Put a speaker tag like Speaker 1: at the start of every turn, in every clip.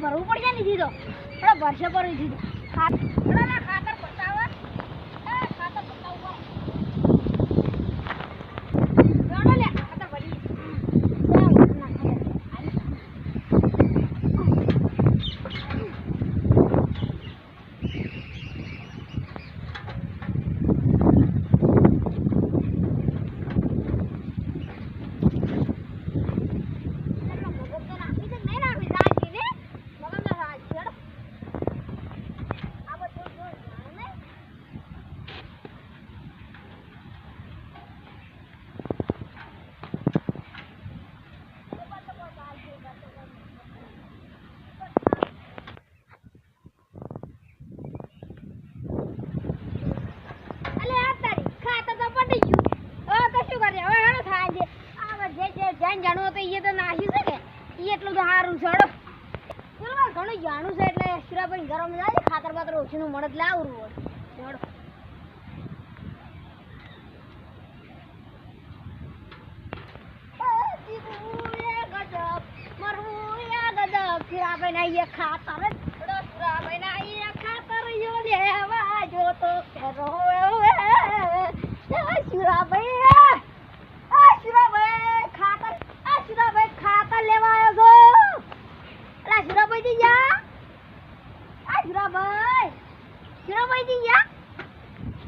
Speaker 1: ભરવું પડશે ને દીધો થોડા વર્ષે પર દીધો ખાતર પતાવા ખાતર પતાવવા જોડો લે ખાતર ભરી જાણવું તો એ તો નાસી છે કે એ એટલું તો સારું છે ચલો ઘણું જાણું છે એટલે શિરાભાઈ ગરમ જાય ખાતર બાતર ઓછીનું મળે એટલે આવરું હોય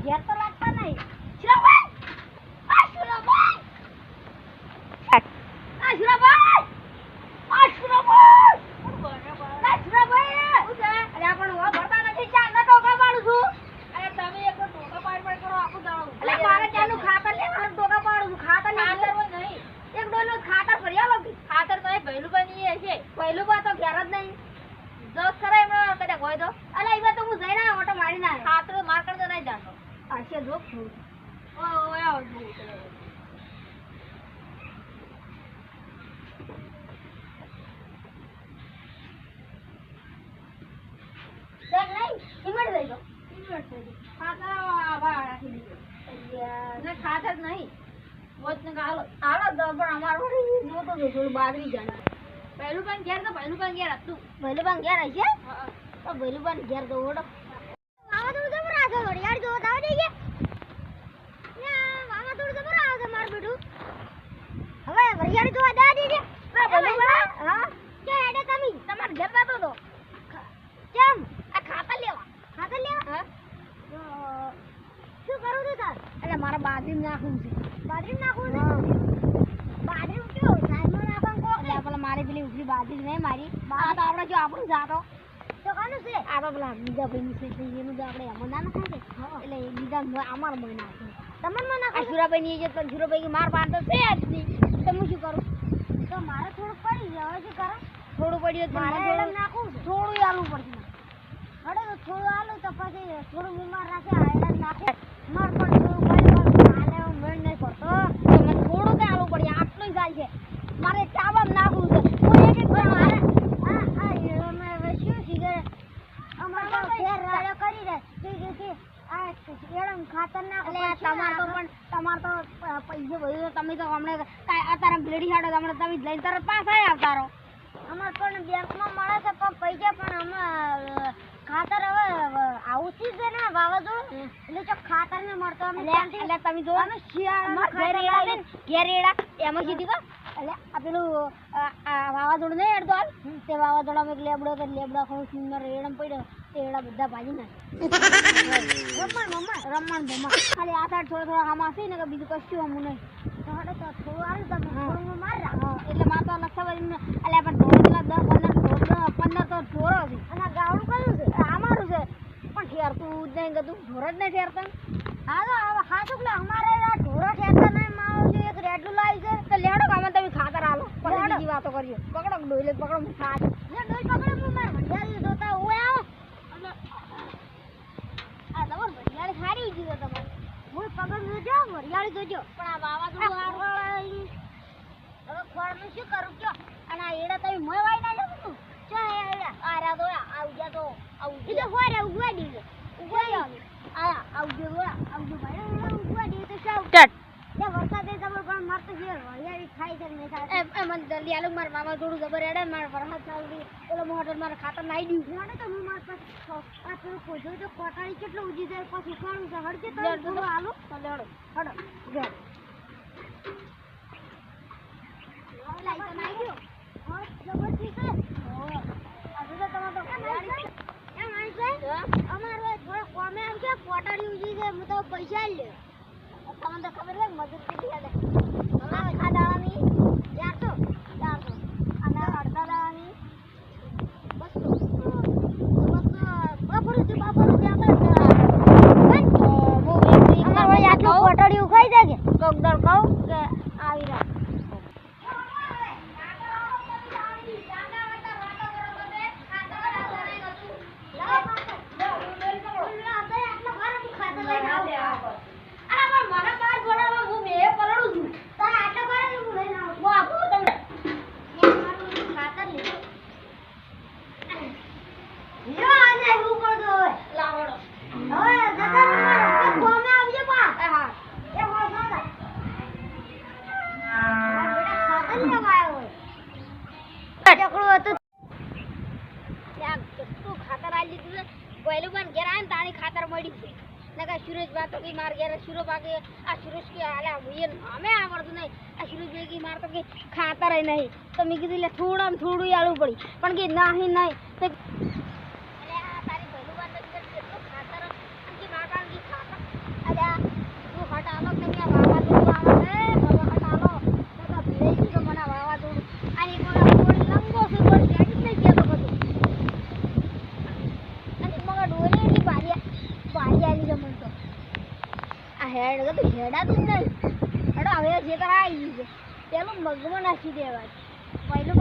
Speaker 1: ઘેર તો લાગતા નહીં શિરાભાઈ ખાતર નહીં બાદરી જાણ પહેલું પણ ઘેર તો પહેલું પણ ઘેર હતું પહેલું પણ ઘેર હશે તો પહેલું પણ ઘેર તો ઓડો મામા થોડું જબર આવે ઘડિયાળ જો દાવ દઈએ મામા થોડું જબર આવે માર બેટું હવે ઘડિયાળ જો દા દેજે હા કે એડે તમે તમાર ઘેર જાતો તો કેમ આ ખાતર લેવા હા શું કરું છું તાર એટલે મારા બાદરી નાખવું છે બાદરી નાખવું છે બાદરી કેવું સાઈડમાં નાખવાનું કો એટલે પેલા મારી પેલી ઉભરી બાદરી નહીં મારી આ તો આપણે જો આપણું જાતો તો કાનું છે આ તો પેલા બીજા ભાઈનું છે એનું તો આપણે એમાં ના નાખાય કે એટલે એ બીજા અમાર માં નાખે તમને નાખે સુરાભાઈ ની જે પણ સુરાભાઈ માર પાન તો છે જ નહીં તો હું શું કરું તો મારે થોડું પડી જાય શું કરો થોડું પડ્યું તો મારે નાખું થોડું આલવું પડશે અરે તો થોડું આલું તો પછી થોડું બીમાર રાખે આયરન નાખે માર પણ થોડું પડી આને મેળ નહીં પડતો તો મને થોડું કે આલવું પડે આટલું જાય છે મારે ચાવમ નાખવું છે હું એક એક મારે આ હીરો મે હવે શું શીખે અમાર તો ફેર રાડો કરી દે કે આ એડમ ખાતર નાખો તમાર તો પૈસા ભર્યું તમે તો હમણે અત્યારે બ્લેડી હાડો તમને તમે લઈને તરત પાસ આવી આવતારો અમાર પણ બેંકમાં મળે છે પણ પૈસા પણ અમે ખાતર હવે આવતી છે ને વાવાઝોડું એટલે જો ખાતર ને મળતો અમે એટલે તમે જો ને શિયાળામાં ઘેરેડા એમાં કીધી કો એટલે આ પેલું વાવાઝોડું નહીં હેડતો હાલ તે વાવાઝોડામાં એક લેબડો તો લેબડા ખાઉં સુંદર રેડમ પડ્યો તે એડા બધા ભાજી નાખે રમણ ખાલી આ સાઈડ થોડો આમાં હશે ને કે બીજું કશું અમું નહીં તો હડે તો થોડું હાલ તમે થોડું માર રાખો એટલે મારે તો લક્ષાબાજી એટલે પણ ઢોર પેલા 10-15 તો ઢોરો છે અને ગાવડું કયું છે આ મારું છે પણ ઠેરતું જ નહીં કદું ઢોર જ નહીં ઠેરતા હા તો હા શુક્લા અમારે ઢોરો ઠેરતા નહીં મારો છે એક રેડલું લાવી છે તો લેડો કામ તમે ખાતર આલો પછી બીજી વાતો કરીએ પકડો ડોલે પકડો હું ખા ડોલ પકડો હું માર ભંડારી જોતા હું આવો અને આ તમાર ભંડારી ખારી ગઈ તમારે હું પકડ જોજો વરિયાળી જોજો પણ આ વાવાઝોડું હવે ખોળનું શું કરું કયો અને આ એડા તમે મોય વાઈ ના લેવું તું ચો આરા તો આવજા તો આવજો તો હોરે ઉગવા દીજો ઉગવા આ આવજો ભાઈ ઉગવા દે તો સાવ ટટ એ વરસાદે તમે પણ માર તો જે હરિયાળી થાય છે ને થાય એ મને જલ્દી આલો માર બાબા થોડું જબર હેડે માર વરસાદ ચાલુ ઓલો મોટર માર ખાતર નાઈ દીધું મને તો હું માર પાસે આ થોડું કોજો તો કોટાળી કેટલો ઉજી જાય પછી ઉકાળું છે હડજે તો થોડું આલો તો લેડો હડો ઘેર લાઈ તો નાઈ ગયો હા જબરથી છે ઓ આજે તો તમાર તો હરિયાળી એમ આઈ છે અમારો થોડો કોમે આમ કે કોટાળી ઉજી છે હું તો પૈસા લે તમને તો ખબર છે મજૂર કેટલી હેડે આ દાડાની 400 અને અડધા દાડાની 200 બાપરું આપણે આટલું કોટડી ઉખાઈ જાય કે કોક દર કહું કે આવી રાખ ખાતર મળી છે નકા સુરેશ બા તો કે માર ઘેર સુરો બાકી આ સુરેશ કે આલા મુયે અમે આવડતું નહીં આ સુરેશ બે કે માર તો કે ખાતર નહીં તો મેં કીધું લે થોડામાં થોડું આલવું પડી પણ કે નહીં તો અરે આ તારી ભલું વાત કેટલું ખાતર કે માતા કે ખાતર અરે તું હટ આલો કે આ વાવા દો આવે છે હવે હટ આલો તો ભીડે તો મને વાવા દો અને મોડા થોડી લંગો સુર ગાડી નહીં કેતો બધું અને મગા ડોલે ની બારી આલી જમણ તો આ હેડ તો હેડા તું નહીં હેડો હવે જે કરા આવી છે પેલું મગમાં નાખી દેવાય પહેલું